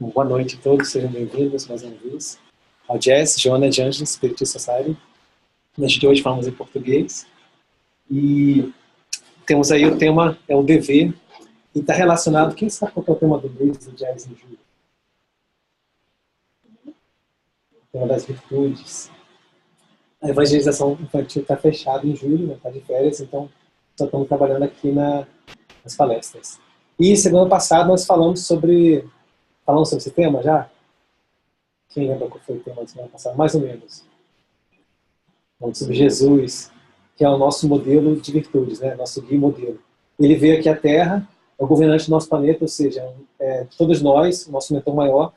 Boa noite a todos, sejam bem-vindos mais uma vez ao Jazz, Joana de Anjos, Spirit Society. No dia de hoje falamos em português e temos aí o tema, é o dever, e está relacionado, quem sabe qual é o tema do mês do Jazz em julho? O tema das virtudes. A evangelização infantil está fechada em julho, está de férias, então só estamos trabalhando aqui nas palestras. E semana passada nós falamos sobre esse tema já? Quem lembra qual foi o tema da semana passada? Mais ou menos. Falando sobre Jesus, que é o nosso modelo de virtudes, né? Nosso guia modelo. Ele veio aqui à Terra, é o governante do nosso planeta, ou seja, todos nós, o nosso mentor maior,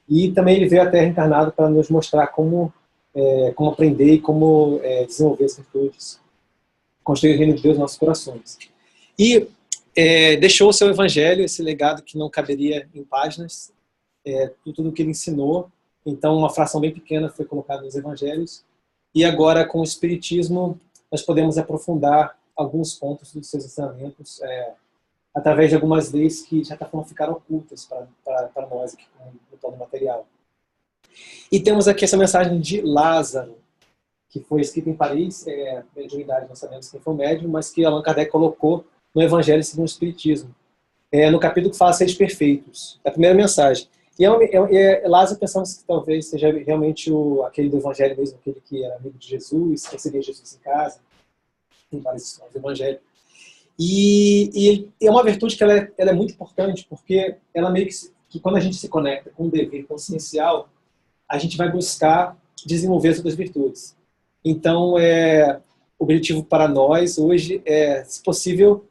e também ele veio à Terra encarnado para nos mostrar como aprender e como desenvolver as virtudes, construir o reino de Deus nos nossos corações. E deixou o seu evangelho, esse legado que não caberia em páginas, tudo o que ele ensinou. Então, uma fração bem pequena foi colocada nos evangelhos. E agora, com o Espiritismo, nós podemos aprofundar alguns pontos dos seus ensinamentos através de algumas leis que, de certa forma, ficaram ocultas para nós aqui no plano material. E temos aqui essa mensagem de Lázaro, que foi escrita em Paris, mediunidade, não sabemos quem foi o médium, mas que Allan Kardec colocou no Evangelho segundo o Espiritismo. No capítulo que fala Seres Perfeitos, é a primeira mensagem. E Lázaro, pensamos que talvez seja realmente aquele do Evangelho mesmo, aquele que era amigo de Jesus, que recebia Jesus em casa, tem várias histórias do Evangelho. E é uma virtude que ela é muito importante, porque ela meio que quando a gente se conecta com um dever consciencial, a gente vai buscar desenvolver as outras virtudes. Então, o objetivo para nós hoje é, se possível,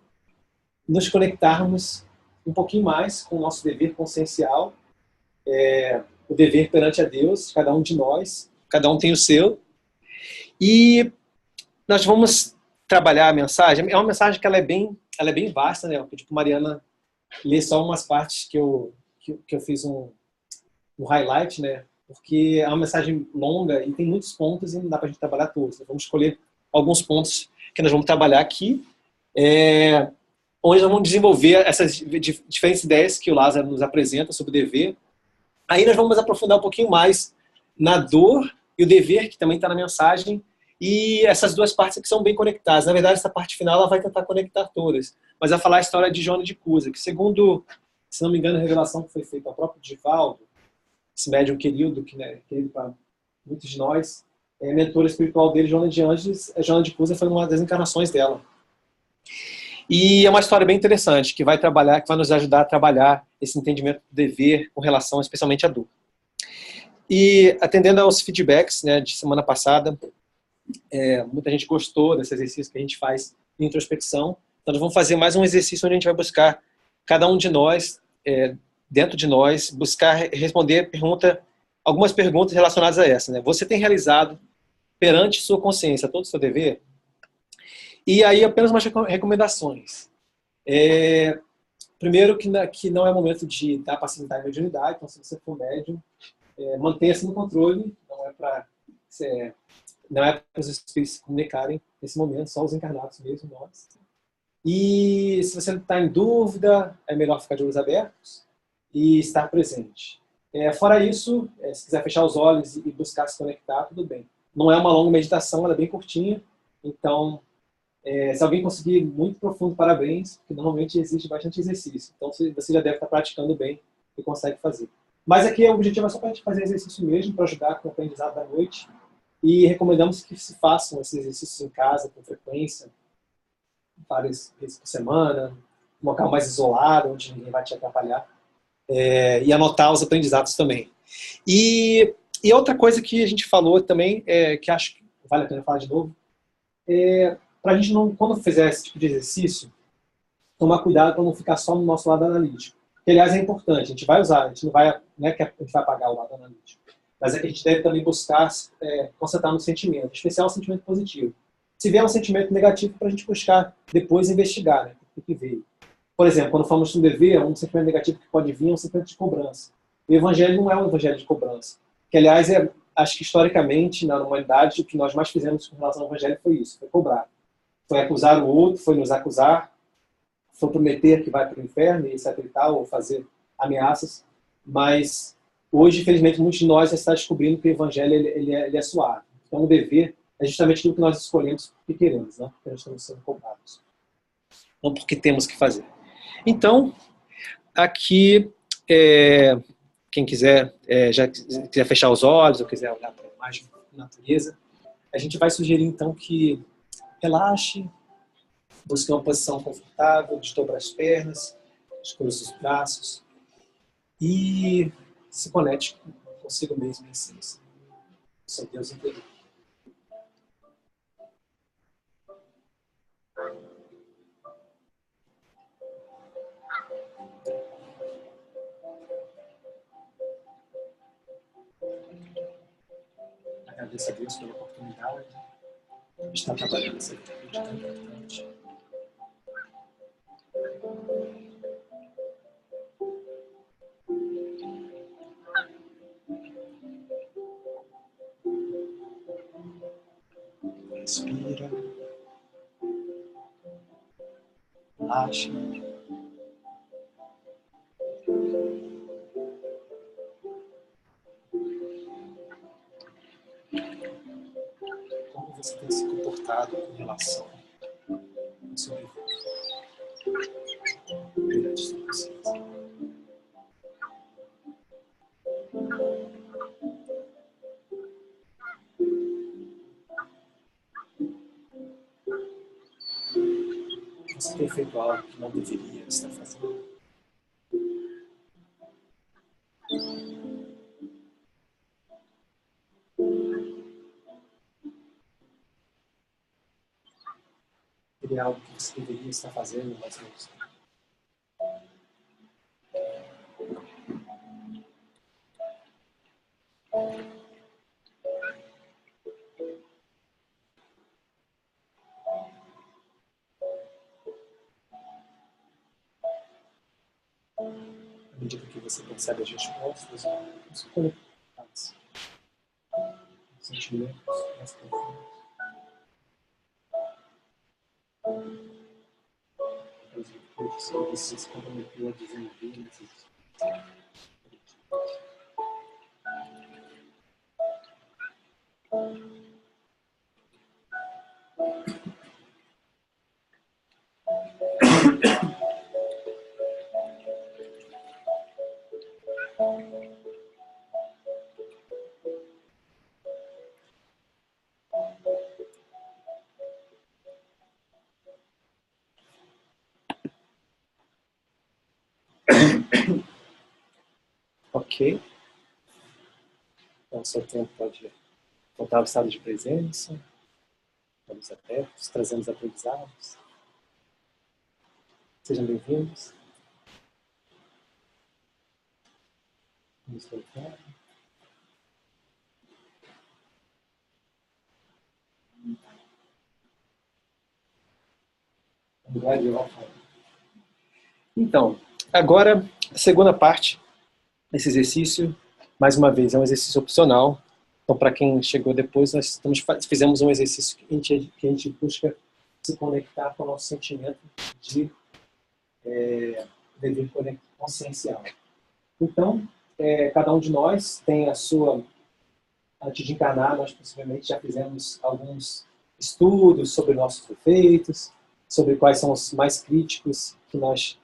nos conectarmos um pouquinho mais com o nosso dever consciencial, o dever perante a Deus, cada um de nós, cada um tem o seu. E nós vamos trabalhar a mensagem. É uma mensagem que ela é bem vasta, né? Eu pedi para Mariana ler só umas partes que eu fiz um highlight, né? Porque é uma mensagem longa e tem muitos pontos e não dá para a gente trabalhar todos. Então, vamos escolher alguns pontos que nós vamos trabalhar aqui, onde nós vamos desenvolver essas diferentes ideias que o Lázaro nos apresenta sobre o dever. Aí nós vamos aprofundar um pouquinho mais na dor e o dever, que também está na mensagem, e essas duas partes aqui são bem conectadas. Na verdade, essa parte final ela vai tentar conectar todas, mas vai falar a história de Joana de Cusa, que segundo, se não me engano, a revelação que foi feita ao próprio Divaldo, esse médium querido, querido para muitos de nós, mentora espiritual dele, Joana de Anjos, Joana de Cusa foi uma das encarnações dela. E é uma história bem interessante, que vai nos ajudar a trabalhar esse entendimento do dever com relação especialmente à dor. E atendendo aos feedbacks, né, de semana passada, muita gente gostou desse exercício que a gente faz de introspecção. Então nós vamos fazer mais um exercício onde a gente vai buscar, cada um de nós, dentro de nós, buscar responder algumas perguntas relacionadas a essa. Né? Você tem realizado perante sua consciência todo o seu dever? E aí apenas umas recomendações. Primeiro que não é momento de dar passividade e mediunidade, então se você for médium, mantenha-se no controle, não é para os espíritos se comunicarem nesse momento, só os encarnados mesmo, nós. E se você está em dúvida, é melhor ficar de olhos abertos e estar presente. Fora isso, se quiser fechar os olhos e buscar se conectar, tudo bem. Não é uma longa meditação, ela é bem curtinha, então se alguém conseguir muito profundo, parabéns, porque normalmente existe bastante exercício. Então você já deve estar praticando bem e consegue fazer. Mas aqui o objetivo é só para a gente fazer exercício mesmo, para ajudar com o aprendizado da noite. E recomendamos que se façam esses exercícios em casa, com frequência, várias vezes por semana, um local mais isolado, onde ninguém vai te atrapalhar. E anotar os aprendizados também. E outra coisa que a gente falou também, que acho que vale a pena falar de novo, para a gente não, quando fizer esse tipo de exercício, tomar cuidado para não ficar só no nosso lado analítico. Que, aliás, é importante, a gente vai usar, a gente não é que a gente vai apagar o lado analítico, mas é que a gente deve também buscar concentrar no sentimento, em especial o sentimento positivo. Se vier um sentimento negativo, para a gente buscar depois investigar, né, o que veio. Por exemplo, quando falamos sobre dever, um sentimento negativo que pode vir é um sentimento de cobrança. O evangelho não é um evangelho de cobrança. Que, aliás, acho que historicamente, na humanidade, o que nós mais fizemos com relação ao evangelho foi isso, foi cobrar. Foi acusar o outro, foi nos acusar, foi prometer que vai para o inferno, e etc e tal, ou fazer ameaças. mas hoje, infelizmente, muitos de nós já estão descobrindo que o evangelho ele é suave. Então, o dever é justamente aquilo que nós escolhemos porque queremos, não porque nós estamos sendo cobrados. Não porque temos que fazer. Então, aqui, quem quiser, já quiser fechar os olhos ou quiser olhar para a imagem da natureza, a gente vai sugerir, então, que relaxe, busque uma posição confortável, desdobra as pernas, descruza os braços e se conecte consigo mesmo em essência. Seu Deus interior. Agradeço a Deus pela oportunidade de estar trabalhando essa virtude tão importante. Respira. Relaxa. Como você tem se comportado em relação ao seu dever perante sua consciência? Você tem feito algo que não deveria estar fazendo? Seria algo que você deveria estar fazendo, mas não está. À medida que você percebe as respostas, você conecta os sentimentos mais profundos. As virtudes que você se comprometeu a desenvolver nesses Ok. Então, o seu tempo pode voltar ao estado de presença, olhos abertos, trazendo os aprendizados. Sejam bem-vindos. Vamos voltar. Então, agora, a segunda parte desse exercício, mais uma vez, é um exercício opcional. Então, para quem chegou depois, nós fizemos um exercício que a gente busca se conectar com o nosso sentimento de dever consciencial. Então, cada um de nós tem a sua... Antes de encarnar, nós possivelmente já fizemos alguns estudos sobre nossos defeitos, sobre quais são os mais críticos que nós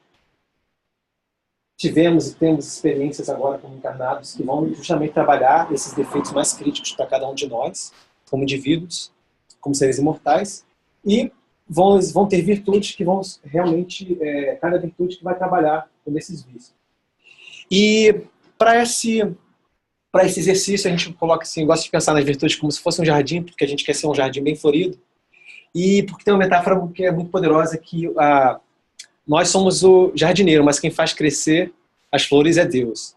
tivemos e temos experiências agora como encarnados que vão justamente trabalhar esses defeitos mais críticos para cada um de nós, como indivíduos, como seres imortais, e vão ter virtudes que vão realmente, cada virtude que vai trabalhar nesses vícios. E para esse exercício a gente coloca assim, gosta de pensar nas virtudes como se fosse um jardim, porque a gente quer ser um jardim bem florido, e porque tem uma metáfora que é muito poderosa, que nós somos o jardineiro, mas quem faz crescer as flores é Deus.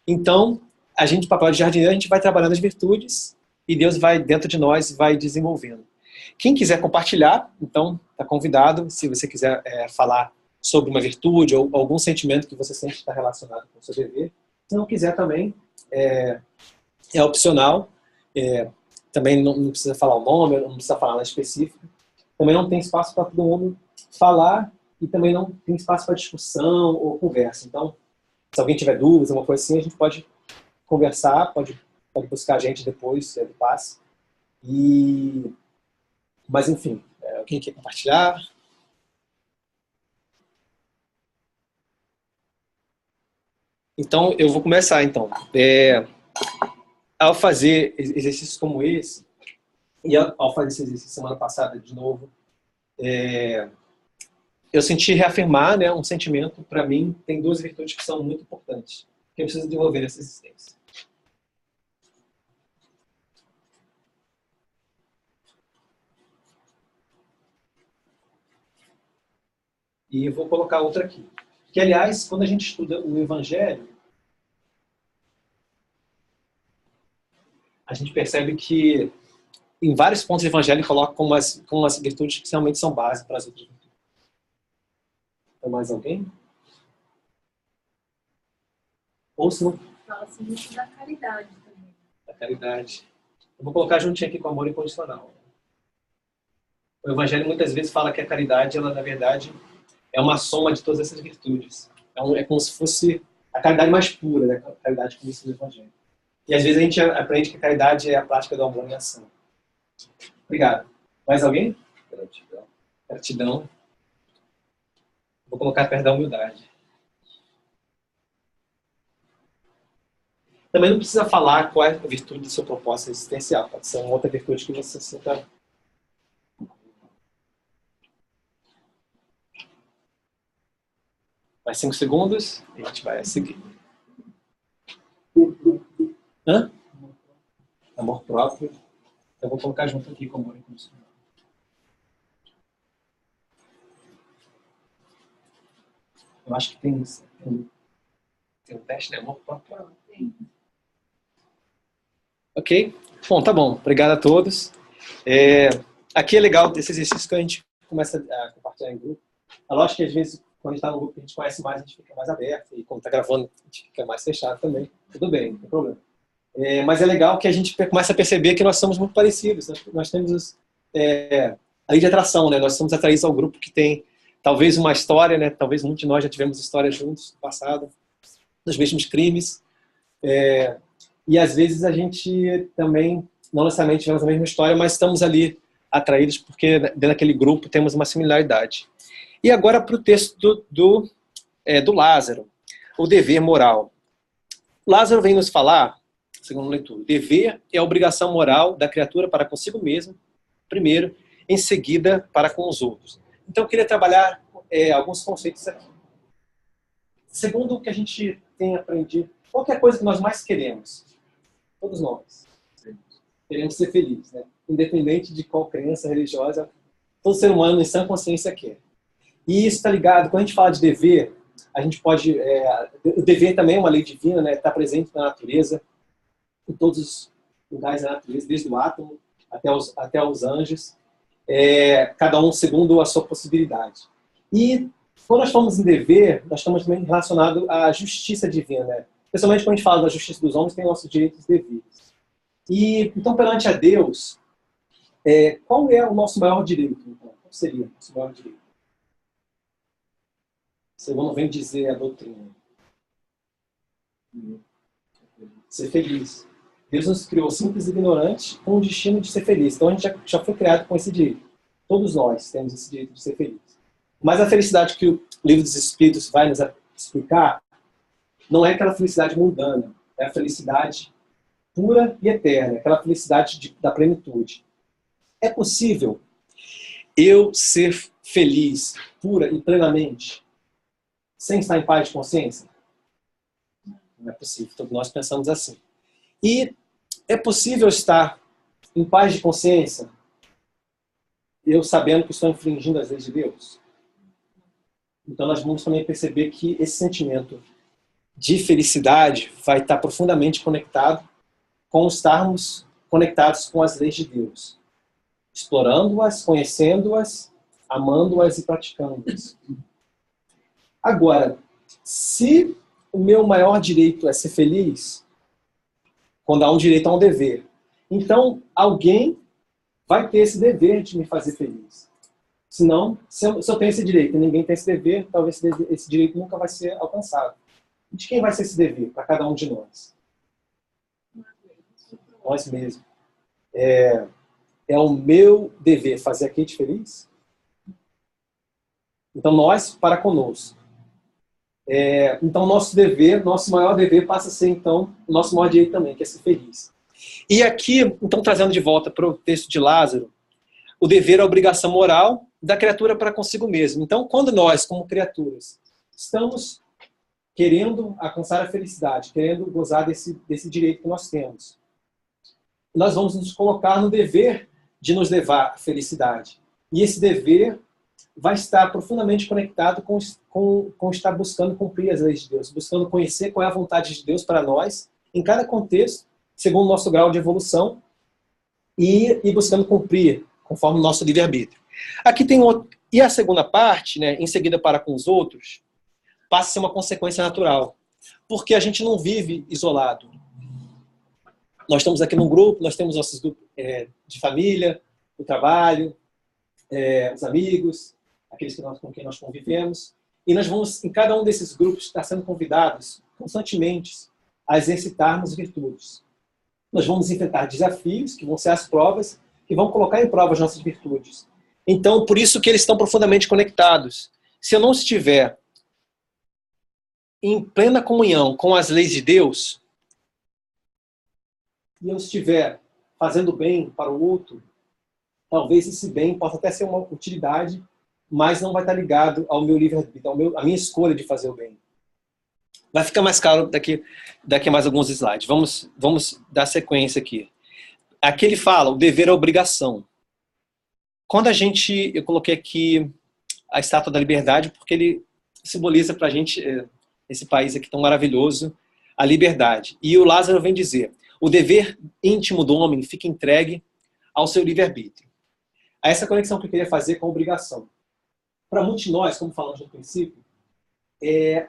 Então, o papel de jardineiro, a gente vai trabalhando as virtudes e Deus vai dentro de nós vai desenvolvendo. Quem quiser compartilhar, então, está convidado, se você quiser falar sobre uma virtude ou algum sentimento que você sente que está relacionado com o seu dever. Se não quiser também, é opcional, também não precisa falar o nome, não precisa falar nada específico. Também não tem espaço para todo mundo falar e também não tem espaço para discussão ou conversa. Então, Se alguém tiver dúvidas, alguma coisa assim, a gente pode conversar, pode buscar a gente depois do passe. Mas, enfim, alguém quer compartilhar? Então, eu vou começar, então. Ao fazer exercícios como esse, e ao fazer esse exercício semana passada de novo, eu senti reafirmar, né, um sentimento. Para mim, tem duas virtudes que são muito importantes, que eu preciso desenvolver nessa existência. E eu vou colocar outra aqui. Que, aliás, quando a gente estuda o Evangelho, a gente percebe que em vários pontos do Evangelho coloca como as virtudes que realmente são base para as outras virtudes. Tem mais alguém? Ou se não... Fala-se muito da caridade também. Da caridade. Eu vou colocar juntinho aqui com o amor incondicional. O Evangelho muitas vezes fala que a caridade, ela na verdade, é uma soma de todas essas virtudes. É como se fosse a caridade mais pura, né? A caridade que diz no Evangelho. E às vezes a gente aprende que a caridade é a prática do amor em ação. Obrigado. Mais alguém? Gratidão. Gratidão. Vou colocar perto da humildade. Também não precisa falar qual é a virtude do seu propósito existencial. Pode ser uma outra virtude que você sinta. Mais 5 segundos e a gente vai seguir. Hã? Amor próprio. Eu vou colocar junto aqui com amor incondicional. Eu acho que tem um teste de amor próprio. Ok? Bom, tá bom. Obrigado a todos. Aqui é legal esse exercício que a gente começa a compartilhar em grupo. É lógico que às vezes, quando a gente está no grupo que a gente conhece mais, a gente fica mais aberto. E quando está gravando, a gente fica mais fechado também. Tudo bem, não tem problema. Mas é legal que a gente começa a perceber que nós somos muito parecidos. Nós temos a lei de atração, né? Nós somos atraídos ao grupo que tem talvez uma história, né? Talvez muitos de nós já tivemos histórias juntos no passado, nos mesmos crimes. E às vezes a gente também, não necessariamente tivemos a mesma história, mas estamos ali atraídos porque dentro daquele grupo temos uma similaridade. E agora para o texto do Lázaro, o dever moral. Lázaro vem nos falar, segundo a leitura, dever é a obrigação moral da criatura para consigo mesmo, primeiro, em seguida para com os outros. Então eu queria trabalhar alguns conceitos aqui. Segundo o que a gente tem aprendido, qual é a coisa que nós mais queremos? Todos nós queremos ser felizes, né? Independente de qual crença religiosa, todo ser humano em sã consciência quer. E isso está ligado, quando a gente fala de dever, a gente pode... o dever também é uma lei divina, né? Está presente na natureza, em todos os lugares da natureza, desde o átomo até os anjos, cada um segundo a sua possibilidade. E quando nós falamos em dever, nós estamos também relacionados à justiça divina, né? Principalmente quando a gente fala da justiça dos homens, tem nossos direitos devidos. E, então, perante a Deus, qual é o nosso maior direito? Então? Qual seria o nosso maior direito? Segundo vem dizer a doutrina. Ser feliz. Deus nos criou simples e ignorantes com o destino de ser feliz. Então, a gente já foi criado com esse direito. Todos nós temos esse direito de ser feliz. Mas a felicidade que o Livro dos Espíritos vai nos explicar não é aquela felicidade mundana, é a felicidade pura e eterna, aquela felicidade da plenitude. É possível eu ser feliz, pura e plenamente, sem estar em paz de consciência? Não é possível, todos nós pensamos assim. E é possível estar em paz de consciência, eu sabendo que estou infringindo as leis de Deus? Então nós vamos também perceber que esse sentimento de felicidade vai estar profundamente conectado com estarmos conectados com as leis de Deus, explorando-as, conhecendo-as, amando-as e praticando-as. Agora, se o meu maior direito é ser feliz, quando há um direito, há um dever. Então, alguém vai ter esse dever de me fazer feliz. Senão, se eu tenho esse direito e ninguém tem esse dever, talvez esse direito nunca vai ser alcançado. De quem vai ser esse dever para cada um de nós? Nós mesmos. É o meu dever fazer a Kate feliz? Então, nós para conosco. Então, nosso dever, nosso maior dever passa a ser, então, o nosso maior direito também, que é ser feliz. E aqui, então, trazendo de volta para o texto de Lázaro, o dever é a obrigação moral da criatura para consigo mesmo. Então, quando nós, como criaturas, estamos querendo alcançar a felicidade, querendo gozar desse direito que nós temos, nós vamos nos colocar no dever de nos levar à felicidade. E esse dever vai estar profundamente conectado com estar buscando cumprir as leis de Deus, buscando conhecer qual é a vontade de Deus para nós, em cada contexto, segundo o nosso grau de evolução, e buscando cumprir conforme o nosso livre-arbítrio. Aqui tem outro. E a segunda parte, né, em seguida para com os outros, passa a ser uma consequência natural. Porque a gente não vive isolado. Nós estamos aqui num grupo, nós temos nossos grupos de família, o trabalho, os amigos, aqueles com quem nós convivemos. E nós vamos, em cada um desses grupos, estar sendo convidados constantemente a exercitarmos virtudes. Nós vamos enfrentar desafios, que vão ser as provas, que vão colocar em prova as nossas virtudes. Então, por isso que eles estão profundamente conectados. Se eu não estiver em plena comunhão com as leis de Deus, e eu estiver fazendo bem para o outro, talvez esse bem possa até ser uma utilidade, mas não vai estar ligado ao meu livre-arbítrio, à minha escolha de fazer o bem. Vai ficar mais claro daqui a mais alguns slides. Vamos dar sequência aqui. Aqui ele fala, o dever é obrigação. Quando eu coloquei aqui a Estátua da Liberdade, porque ele simboliza para a gente, esse país aqui tão maravilhoso, a liberdade. E o Lázaro vem dizer, o dever íntimo do homem fica entregue ao seu livre-arbítrio. Essa conexão que eu queria fazer com a obrigação. Para muitos de nós, como falamos no princípio,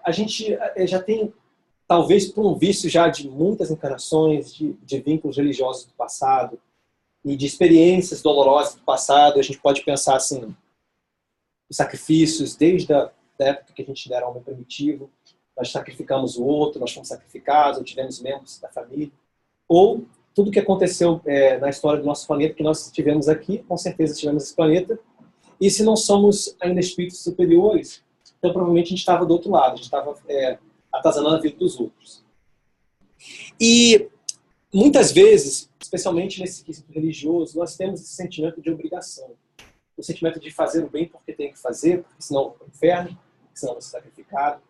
a gente já tem, talvez por um vício já de muitas encarnações, de vínculos religiosos do passado, e de experiências dolorosas do passado, a gente pode pensar assim, os sacrifícios, desde a época que a gente era homem primitivo, nós sacrificamos o outro, nós fomos sacrificados, ou tivemos membros da família, ou tudo que aconteceu na história do nosso planeta, que nós tivemos aqui, com certeza tivemos esse planeta, e se não somos ainda espíritos superiores, então provavelmente a gente estava do outro lado, a gente estava atazanando a vida dos outros. E muitas vezes, especialmente nesse quesito religioso, nós temos esse sentimento de obrigação. O sentimento de fazer o bem porque tem que fazer, porque senão é o inferno, porque senão vai ser sacrificado.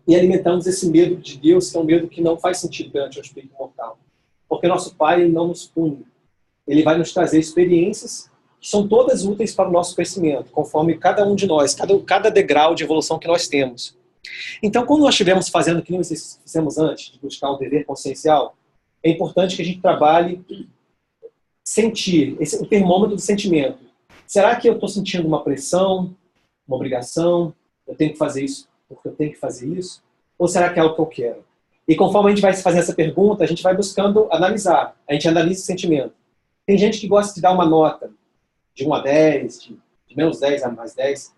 E alimentamos esse medo de Deus, que é um medo que não faz sentido perante o espírito mortal. Porque nosso Pai não nos pune. Ele vai nos trazer experiências que são todas úteis para o nosso crescimento, conforme cada um de nós, cada degrau de evolução que nós temos. Então, quando nós estivermos fazendo o que nós fizemos antes, de buscar o dever consciencial, é importante que a gente trabalhe sentir, o termômetro do sentimento. Será que eu estou sentindo uma pressão, uma obrigação? Eu tenho que fazer isso porque eu tenho que fazer isso? Ou será que é algo que eu quero? E conforme a gente vai fazer essa pergunta, a gente vai buscando analisar. A gente analisa o sentimento. Tem gente que gosta de dar uma nota de 1 a 10, de menos 10 a mais 10,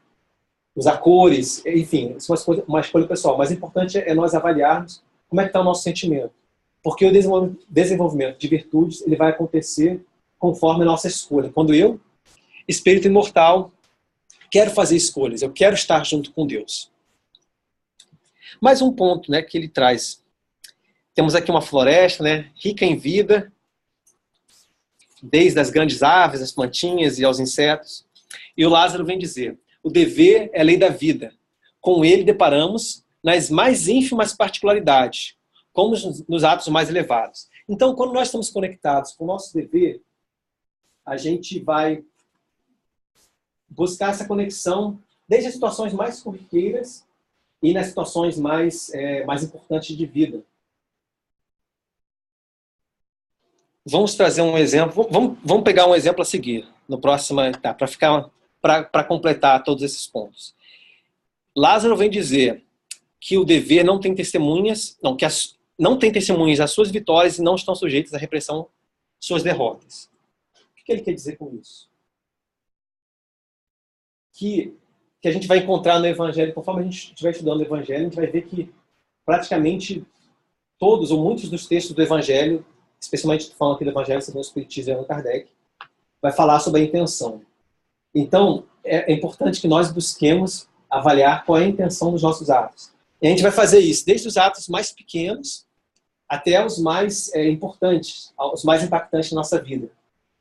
usar cores, enfim, isso é uma escolha pessoal. Mas o importante é nós avaliarmos como é que está o nosso sentimento. Porque o desenvolvimento de virtudes ele vai acontecer conforme a nossa escolha. Quando eu, espírito imortal, quero fazer escolhas, eu quero estar junto com Deus. Mais um ponto, né, que ele traz. Temos aqui uma floresta, né, rica em vida, desde as grandes aves, as plantinhas e aos insetos. E o Lázaro vem dizer, o dever é a lei da vida. Com ele deparamos nas mais ínfimas particularidades, como nos atos mais elevados. Então, quando nós estamos conectados com o nosso dever, a gente vai buscar essa conexão desde as situações mais corriqueiras e nas situações mais importantes de vida. Vamos trazer um exemplo, vamos pegar um exemplo a seguir, no próximo etapa, para completar todos esses pontos. Lázaro vem dizer que o dever não tem testemunhas, não tem testemunhas às suas vitórias e não estão sujeitos à repressão suas derrotas. O que ele quer dizer com isso? Que a gente vai encontrar no Evangelho, conforme a gente estiver estudando o Evangelho, a gente vai ver que praticamente todos ou muitos dos textos do Evangelho, especialmente falando aqui do Evangelho segundo o Espiritismo e Allan Kardec, vai falar sobre a intenção. Então, é importante que nós busquemos avaliar qual é a intenção dos nossos atos. E a gente vai fazer isso desde os atos mais pequenos até os mais importantes, os mais impactantes na nossa vida.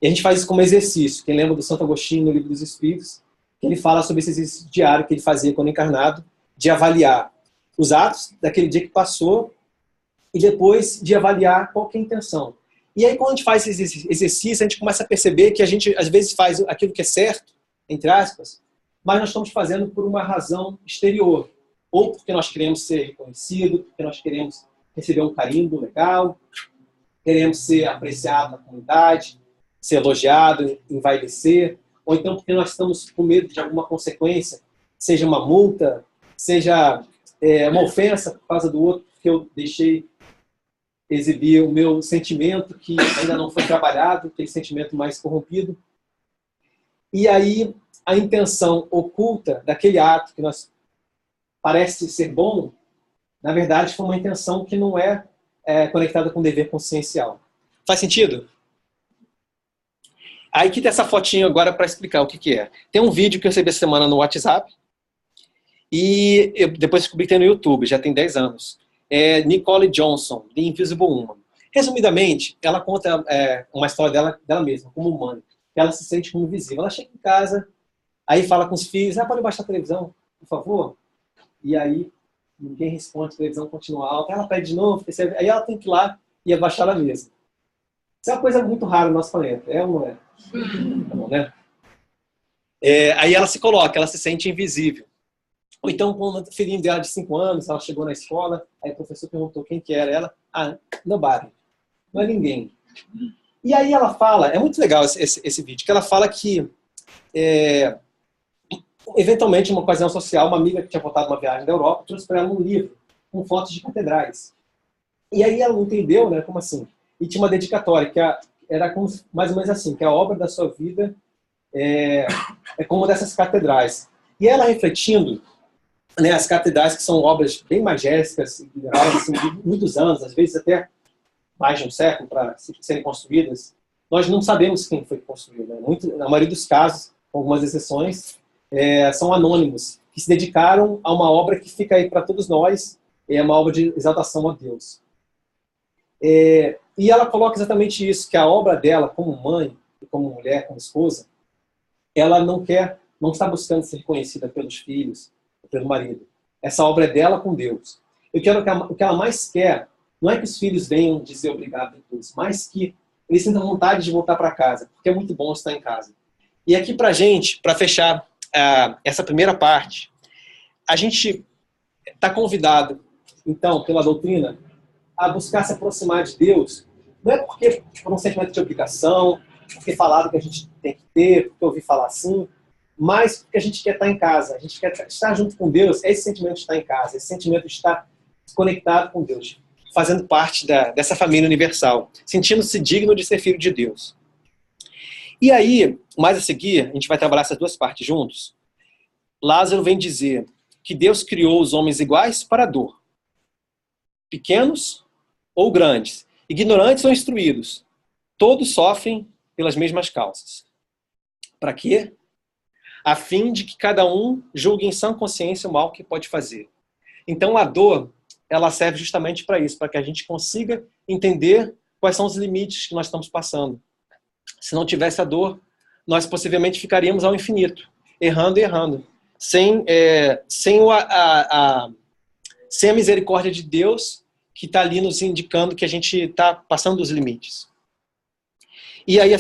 E a gente faz isso como exercício. Quem lembra do Santo Agostinho no Livro dos Espíritos, que ele fala sobre esse exercício diário que ele fazia quando encarnado, de avaliar os atos daquele dia que passou e depois de avaliar qual que é a intenção. E aí, quando a gente faz esse exercício, a gente começa a perceber que a gente, às vezes, faz aquilo que é certo, entre aspas, mas nós estamos fazendo por uma razão exterior. Ou porque nós queremos ser reconhecidos, porque nós queremos receber um carinho legal, queremos ser apreciados na comunidade, ser elogiado, envaidecer, ou então porque nós estamos com medo de alguma consequência, seja uma multa, seja uma ofensa por causa do outro, porque eu deixei exibir o meu sentimento que ainda não foi trabalhado, aquele sentimento mais corrompido. E aí a intenção oculta daquele ato que nós parece ser bom, na verdade foi uma intenção que não é conectada com o dever consciencial. Faz sentido? Aí que tem essa fotinho agora para explicar o que é. Tem um vídeo que eu recebi essa semana no WhatsApp e eu depois descobri que tem no YouTube, já tem 10 anos. É Nicole Johnson, The Invisible Woman. Resumidamente, ela conta uma história dela mesma, como humana. Ela se sente como invisível. Ela chega em casa, aí fala com os filhos, pode baixar a televisão, por favor? E aí ninguém responde, a televisão continua alta, ela pede de novo, aí ela tem que ir lá e abaixar ela mesma. Isso é uma coisa muito rara no nosso planeta, é ou não é? Não, né? Aí ela se coloca, ela se sente invisível. Ou então, com o filhinho dela de 5 anos, ela chegou na escola, aí o professor perguntou quem que era ela. Nobody. Não é ninguém. E aí ela fala, é muito legal esse vídeo, que ela fala que, eventualmente, uma ocasião social, uma amiga que tinha voltado uma viagem da Europa, trouxe para ela um livro com fotos de catedrais. E aí ela não entendeu, né, como assim? E tinha uma dedicatória, que era como, mais ou menos assim, que a obra da sua vida é como uma dessas catedrais. E ela refletindo, né, as catedrais, que são obras bem magésticas, assim, de muitos anos, às vezes até mais de um século para serem construídas, nós não sabemos quem foi construído. Né? Na maioria dos casos, com algumas exceções, são anônimos, que se dedicaram a uma obra que fica aí para todos nós, é uma obra de exaltação a Deus. E ela coloca exatamente isso, que a obra dela, como mãe, como mulher, como esposa, ela não está buscando ser reconhecida pelos filhos, pelo marido. Essa obra é dela com Deus. Eu quero o que ela mais quer não é que os filhos venham dizer obrigado a Deus, mas que eles sintam vontade de voltar para casa, porque é muito bom estar em casa. E aqui pra gente, para fechar essa primeira parte, a gente está convidado, então, pela doutrina, a buscar se aproximar de Deus, não é porque por um sentimento de obrigação, porque falaram que a gente tem que ter, porque eu ouvi falar assim, mas porque a gente quer estar em casa, a gente quer estar junto com Deus, é esse sentimento de estar em casa, esse sentimento de estar conectado com Deus, fazendo parte dessa família universal, sentindo-se digno de ser filho de Deus. E aí, mais a seguir, a gente vai trabalhar essas duas partes juntos. Lázaro vem dizer que Deus criou os homens iguais para a dor, pequenos ou grandes, ignorantes ou instruídos, todos sofrem pelas mesmas causas. Para quê? A fim de que cada um julgue em sã consciência o mal que pode fazer. Então a dor, ela serve justamente para isso, para que a gente consiga entender quais são os limites que nós estamos passando. Se não tivesse a dor, nós possivelmente ficaríamos ao infinito, errando e errando, sem a misericórdia de Deus que está ali nos indicando que a gente está passando dos limites. E aí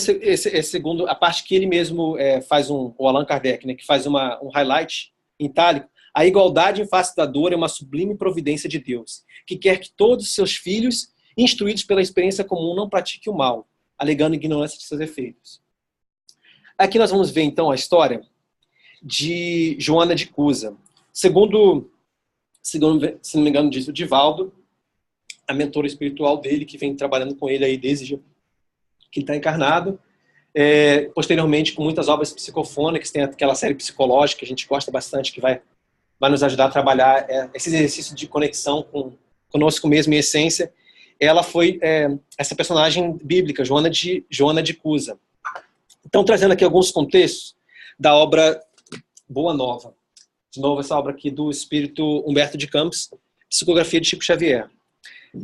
segundo a parte que ele mesmo faz o Allan Kardec, né, que faz um highlight em itálico, a igualdade em face da dor é uma sublime providência de Deus, que quer que todos os seus filhos, instruídos pela experiência comum, não pratiquem o mal, alegando ignorância de seus efeitos. Aqui nós vamos ver então a história de Joana de Cusa. Segundo, se não me engano, diz o Divaldo, a mentora espiritual dele, que vem trabalhando com ele aí desde que ele está encarnado, posteriormente com muitas obras psicofônicas, tem aquela série psicológica que a gente gosta bastante, que vai nos ajudar a trabalhar esse exercício de conexão com conosco mesmo em essência, ela foi essa personagem bíblica, Joana de Cusa. Então, trazendo aqui alguns contextos da obra Boa Nova. De novo, essa obra aqui do espírito Humberto de Campos, psicografia de Chico Xavier.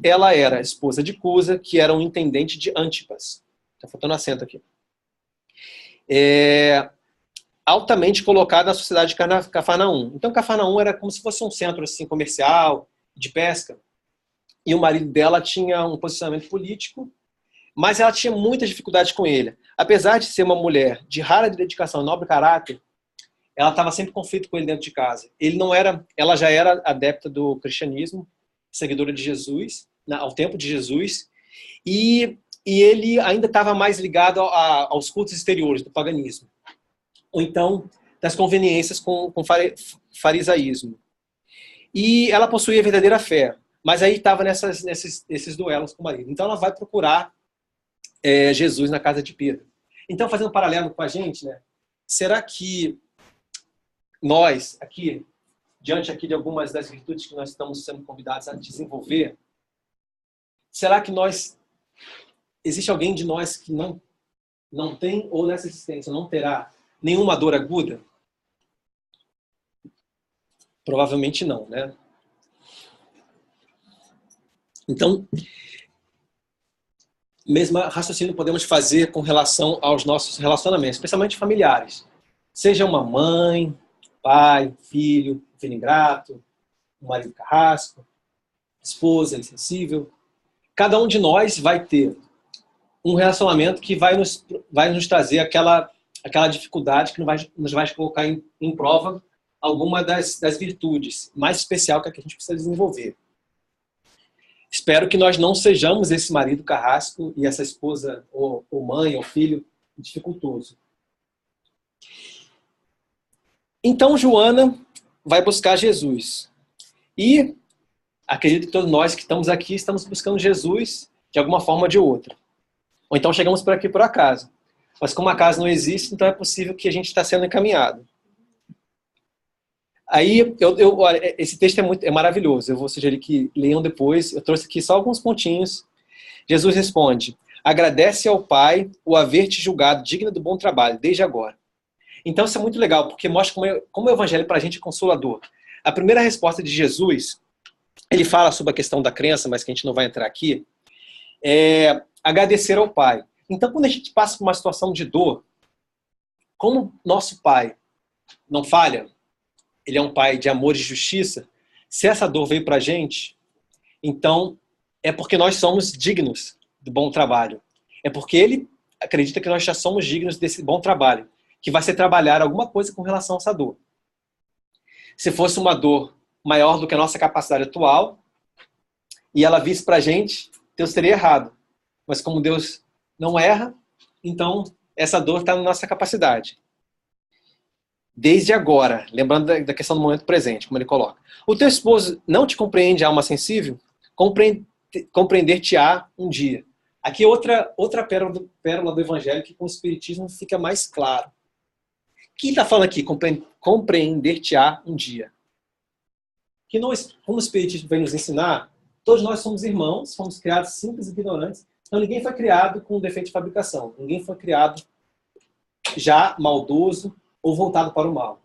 Ela era esposa de Cusa, que era um intendente de Antipas. Está faltando acento aqui. Altamente colocada na sociedade de Cafarnaum. Então, Cafarnaum era como se fosse um centro assim, comercial, de pesca. E o marido dela tinha um posicionamento político, mas ela tinha muitas dificuldades com ele. Apesar de ser uma mulher de rara dedicação e nobre caráter, ela estava sempre em conflito com ele dentro de casa. Ela já era adepta do cristianismo, seguidora de Jesus, ao tempo de Jesus, e ele ainda estava mais ligado aos cultos exteriores do paganismo, ou então das conveniências com farisaísmo. E ela possuía verdadeira fé, mas aí estava nesses duelos com o marido. Então ela vai procurar Jesus na casa de Pedro. Então, fazendo um paralelo com a gente, né? Será que nós, aqui, diante aqui de algumas das virtudes que nós estamos sendo convidados a desenvolver, será que existe alguém de nós que não tem, ou nessa existência não terá nenhuma dor aguda? Provavelmente não, né? Então, mesmo raciocínio podemos fazer com relação aos nossos relacionamentos, especialmente familiares. Seja uma mãe, pai, filho ingrato, um marido carrasco, esposa insensível. Cada um de nós vai ter um relacionamento que vai nos trazer aquela dificuldade que nos vai colocar em prova alguma das virtudes mais especial que a gente precisa desenvolver. Espero que nós não sejamos esse marido carrasco e essa esposa ou mãe ou filho dificultoso. Então Joana vai buscar Jesus. E acredito que todos nós que estamos aqui estamos buscando Jesus de alguma forma ou de outra. Ou então chegamos por aqui por acaso. Mas como acaso não existe, então é possível que a gente está sendo encaminhado. Aí, olha, esse texto é maravilhoso. Eu vou sugerir que leiam depois. Eu trouxe aqui só alguns pontinhos. Jesus responde: agradece ao Pai o haver te julgado digna do bom trabalho, desde agora. Então isso é muito legal, porque mostra como o Evangelho para a gente é consolador. A primeira resposta de Jesus, ele fala sobre a questão da crença, mas que a gente não vai entrar aqui, é agradecer ao Pai. Então, quando a gente passa por uma situação de dor, como nosso Pai não falha, ele é um Pai de amor e justiça, se essa dor veio para a gente, então é porque nós somos dignos do bom trabalho. É porque ele acredita que nós já somos dignos desse bom trabalho, que vai ser trabalhar alguma coisa com relação a essa dor. Se fosse uma dor maior do que a nossa capacidade atual, e ela visse para a gente, Deus teria errado. Mas como Deus não erra, então essa dor está na nossa capacidade. Desde agora, lembrando da questão do momento presente, como ele coloca. O teu esposo não te compreende, alma sensível? Compreender-te-á um dia. Aqui outra pérola do Evangelho que com o Espiritismo fica mais claro. Quem está falando aqui? Compreender-te-á um dia. Que nós, como o Espiritismo vem nos ensinar, todos nós somos irmãos, fomos criados simples e ignorantes. Então ninguém foi criado com defeito de fabricação. Ninguém foi criado já maldoso ou voltado para o mal.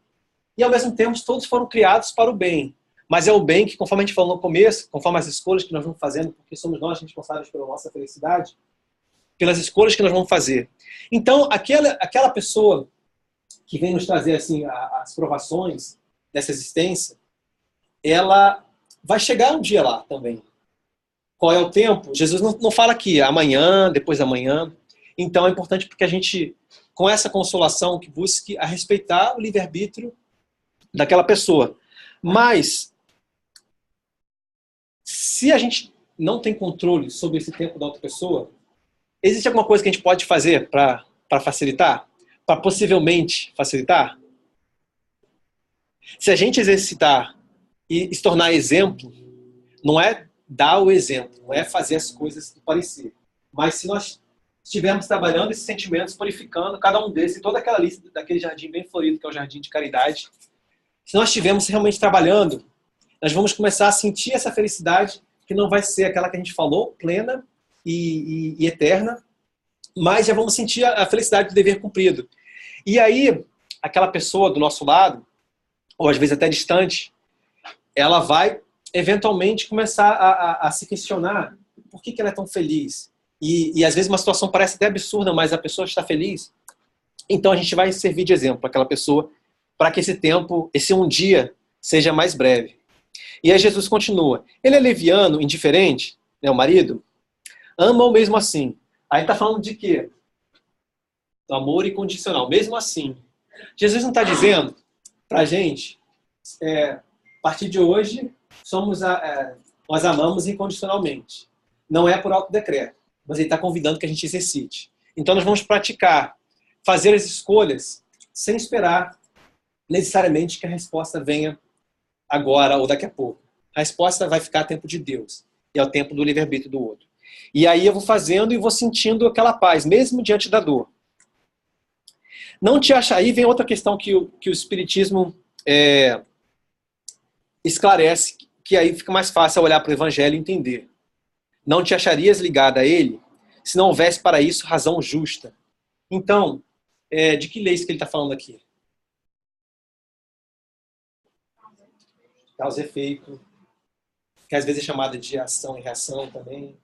E ao mesmo tempo todos foram criados para o bem. Mas é o bem que, conforme a gente falou no começo, conforme as escolhas que nós vamos fazendo, porque somos nós responsáveis pela nossa felicidade, pelas escolhas que nós vamos fazer. Então aquela pessoa que vem nos trazer assim as provações dessa existência, ela vai chegar um dia lá também. Qual é o tempo? Jesus não fala aqui, amanhã, depois da manhã. Então é importante porque a gente, com essa consolação, que busque a respeitar o livre-arbítrio daquela pessoa. Mas, se a gente não tem controle sobre esse tempo da outra pessoa, existe alguma coisa que a gente pode fazer para facilitar? Para possivelmente facilitar? Se a gente exercitar e se tornar exemplo, não é dar o exemplo, não é fazer as coisas parecer. Mas se nós estivermos trabalhando esses sentimentos, purificando cada um desses, toda aquela lista daquele jardim bem florido, que é o jardim de caridade, se nós estivermos realmente trabalhando, nós vamos começar a sentir essa felicidade que não vai ser aquela que a gente falou, plena e eterna, mas já vamos sentir a felicidade do dever cumprido. E aí, aquela pessoa do nosso lado, ou às vezes até distante, ela vai eventualmente começar a se questionar por que ela é tão feliz. E às vezes uma situação parece até absurda, mas a pessoa está feliz. Então a gente vai servir de exemplo para aquela pessoa, para que esse tempo, esse um dia, seja mais breve. E aí Jesus continua. Ele é leviano, indiferente, né, o marido, ama-o mesmo assim. Aí está falando de quê? Do amor incondicional. Mesmo assim. Jesus não está dizendo para a gente, a partir de hoje, nós amamos incondicionalmente. Não é por autodecreto, mas ele está convidando que a gente exercite. Então nós vamos praticar, fazer as escolhas, sem esperar necessariamente que a resposta venha agora ou daqui a pouco. A resposta vai ficar a tempo de Deus. E é o tempo do livre-arbítrio do outro. E aí eu vou fazendo e vou sentindo aquela paz, mesmo diante da dor. Não te acha... Aí vem outra questão que o Espiritismo esclarece, que aí fica mais fácil olhar para o Evangelho e entender. Não te acharias ligada a ele se não houvesse para isso razão justa. Então, de que leis que ele está falando aqui? Causa e efeito, que às vezes é chamada de ação e reação também.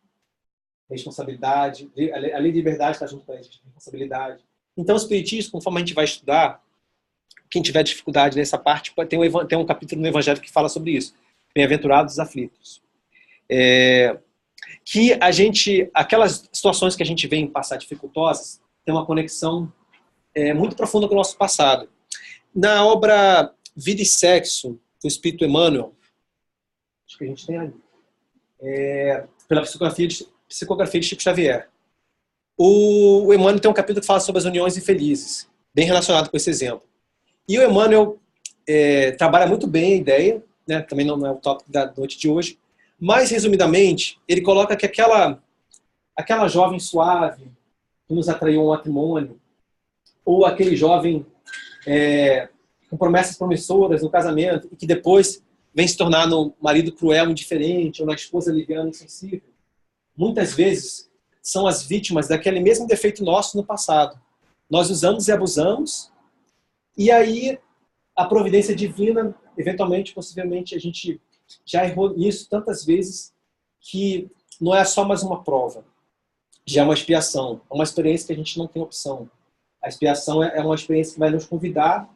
Responsabilidade. A lei de liberdade está junto com a lei de responsabilidade. Então, o Espiritismo, conforme a gente vai estudar, quem tiver dificuldade nessa parte, tem um capítulo no Evangelho que fala sobre isso. Bem-aventurados os aflitos. Que aquelas situações que a gente vê em passar dificultosas, tem uma conexão muito profunda com o nosso passado. Na obra Vida e Sexo, do Espírito Emmanuel, acho que a gente tem ali, pela psicografia de Chico Xavier, o Emmanuel tem um capítulo que fala sobre as uniões infelizes, bem relacionado com esse exemplo. E o Emmanuel trabalha muito bem a ideia, né, também não é o tópico da noite de hoje, mas, resumidamente, ele coloca que aquela jovem suave que nos atraiu ao matrimônio, ou aquele jovem com promessas promissoras no casamento e que depois vem se tornar no marido cruel, indiferente, ou na esposa liviana, insensível, muitas vezes são as vítimas daquele mesmo defeito nosso no passado. Nós usamos e abusamos, e aí a providência divina, eventualmente, possivelmente, a gente já errou nisso tantas vezes que não é só mais uma prova, já é uma expiação, é uma experiência que a gente não tem opção. A expiação é uma experiência que vai nos convidar,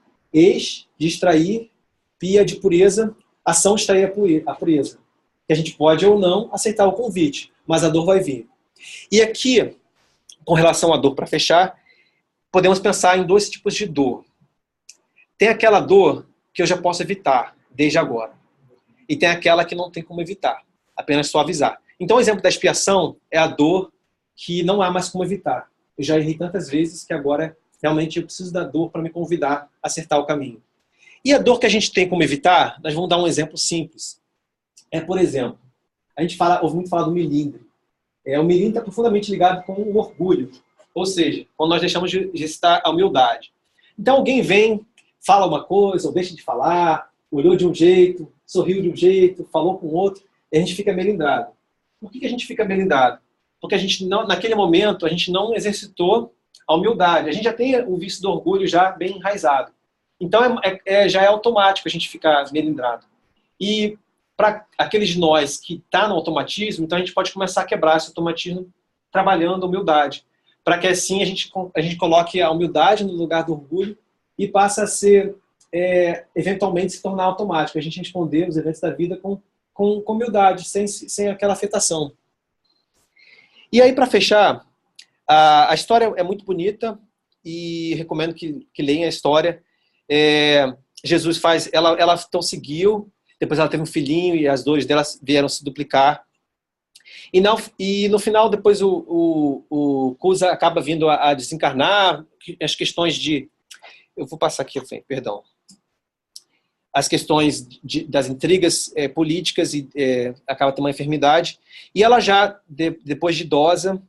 distrair, pia de pureza, ação distrair a pureza. Que a gente pode ou não aceitar o convite, mas a dor vai vir. E aqui, com relação à dor, para fechar, podemos pensar em dois tipos de dor. Tem aquela dor que eu já posso evitar, desde agora. E tem aquela que não tem como evitar, apenas suavizar. Então, o exemplo da expiação é a dor que não há mais como evitar. Eu já errei tantas vezes que agora realmente eu preciso da dor para me convidar a acertar o caminho. E a dor que a gente tem como evitar, nós vamos dar um exemplo simples. Por exemplo, a gente ouve muito falar do melindre. O melindre está profundamente ligado com o orgulho. Ou seja, quando nós deixamos de exercitar a humildade. Então alguém vem, fala uma coisa, ou deixa de falar, olhou de um jeito, sorriu de um jeito, falou com outro, e a gente fica melindrado. Por que a gente fica melindrado? Porque a gente não, naquele momento, a gente não exercitou a humildade. A gente já tem o vício do orgulho já bem enraizado. Então já é automático a gente ficar melindrado. E para aqueles de nós que estão no automatismo, então a gente pode começar a quebrar esse automatismo trabalhando a humildade. Para que assim a gente coloque a humildade no lugar do orgulho e passe a ser, eventualmente, se tornar automático. A gente responder os eventos da vida com humildade, sem aquela afetação. E aí, para fechar, a história é muito bonita e recomendo que leiam a história. Jesus ela então seguiu, depois ela teve um filhinho e as dores dela vieram se duplicar. E no final, depois o Cusa acaba vindo a desencarnar, as questões de... Eu vou passar aqui, perdão. As questões das intrigas políticas e acaba tendo uma enfermidade. E ela já, depois de idosa,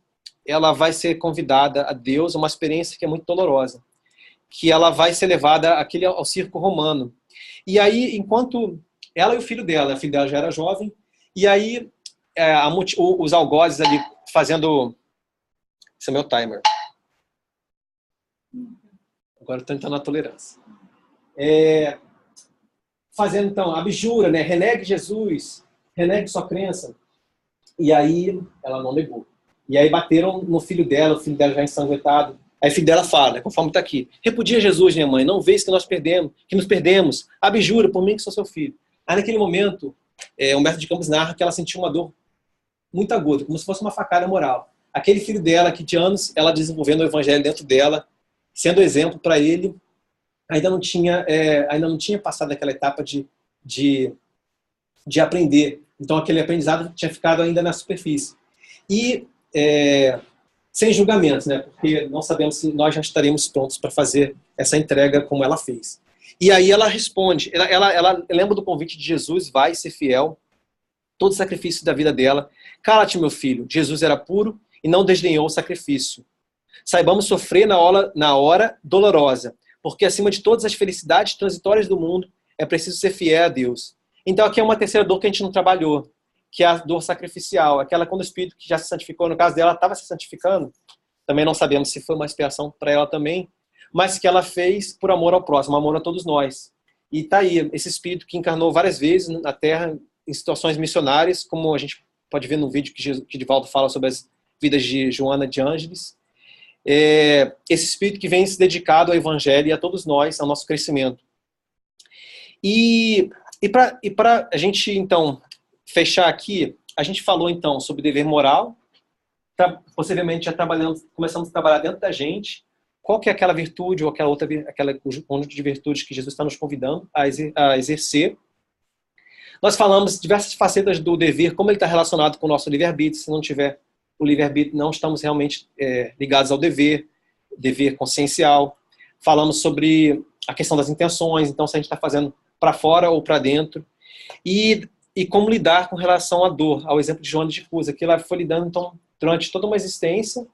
ela vai ser convidada a Deus, uma experiência que é muito dolorosa. Que ela vai ser levada ao circo romano. E aí, enquanto ela e o filho dela já era jovem, e aí os algozes ali fazendo... Esse é meu timer. Agora estou tentando a tolerância. Fazendo, então, abjura, né? Renegue Jesus, renegue sua crença. E aí, ela não negou. E aí bateram no filho dela, o filho dela já ensanguentado. Aí o filho dela fala, né, conforme está aqui: repudia Jesus, minha mãe, não vês que nós perdemos, que nos perdemos. Abjura por mim que sou seu filho. Aí naquele momento, Humberto de Campos narra que ela sentiu uma dor muito aguda, como se fosse uma facada moral. Aquele filho dela, que de anos ela desenvolvendo o evangelho dentro dela, sendo exemplo para ele, ainda não tinha passado aquela etapa de aprender. Então aquele aprendizado tinha ficado ainda na superfície. E sem julgamentos, né? Porque não sabemos se nós já estaremos prontos para fazer essa entrega como ela fez. E aí ela responde, ela lembra do convite de Jesus: vai ser fiel, todo o sacrifício da vida dela. Cala-te, meu filho, Jesus era puro e não desdenhou o sacrifício. Saibamos sofrer na hora dolorosa, porque acima de todas as felicidades transitórias do mundo, é preciso ser fiel a Deus. Então aqui é uma terceira dor que a gente não trabalhou, que é a dor sacrificial, aquela quando o Espírito que já se santificou, no caso dela, estava se santificando, também não sabemos se foi uma expiação para ela também, mas que ela fez por amor ao próximo, amor a todos nós. E está aí, esse Espírito que encarnou várias vezes na Terra, em situações missionárias, como a gente pode ver no vídeo que Divaldo fala sobre as vidas de Joana de Ângeles. Esse Espírito que vem se dedicado ao Evangelho e a todos nós, ao nosso crescimento. E para a gente, então, fechar aqui, a gente falou, então, sobre dever moral, possivelmente já começamos a trabalhar dentro da gente, qual que é aquela virtude ou aquele conjunto de virtudes que Jesus está nos convidando a exercer. Nós falamos diversas facetas do dever, como ele está relacionado com o nosso livre-arbítrio. Se não tiver o livre-arbítrio, não estamos realmente ligados ao dever consciencial. Falamos sobre a questão das intenções, então se a gente está fazendo para fora ou para dentro. E como lidar com relação à dor, ao exemplo de Joana de Cusa, que ela foi lidando então, durante toda uma existência,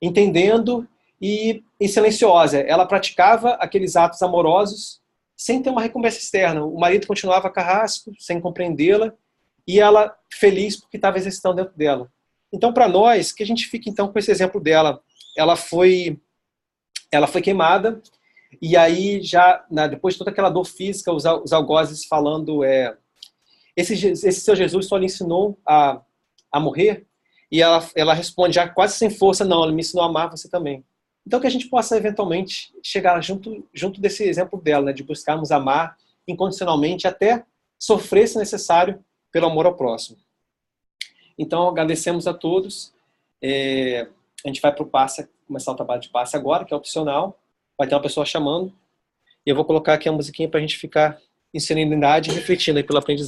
entendendo e silenciosa. Ela praticava aqueles atos amorosos sem ter uma recompensa externa. O marido continuava carrasco, sem compreendê-la, e ela feliz porque estava exercitando dentro dela. Então, para nós, que a gente fica então com esse exemplo dela. Ela foi queimada, e aí já, depois de toda aquela dor física, os algozes falando, esse seu Jesus só lhe ensinou a morrer, e ela responde já quase sem força: não, ele me ensinou a amar você também. Então que a gente possa eventualmente chegar junto desse exemplo dela, né, de buscarmos amar incondicionalmente, até sofrer, se necessário, pelo amor ao próximo. Então agradecemos a todos. A gente vai para o passe, começar o trabalho de passe agora, que é opcional. Vai ter uma pessoa chamando. E eu vou colocar aqui a musiquinha para a gente ficar em serenidade e refletindo aí pelo aprendizado.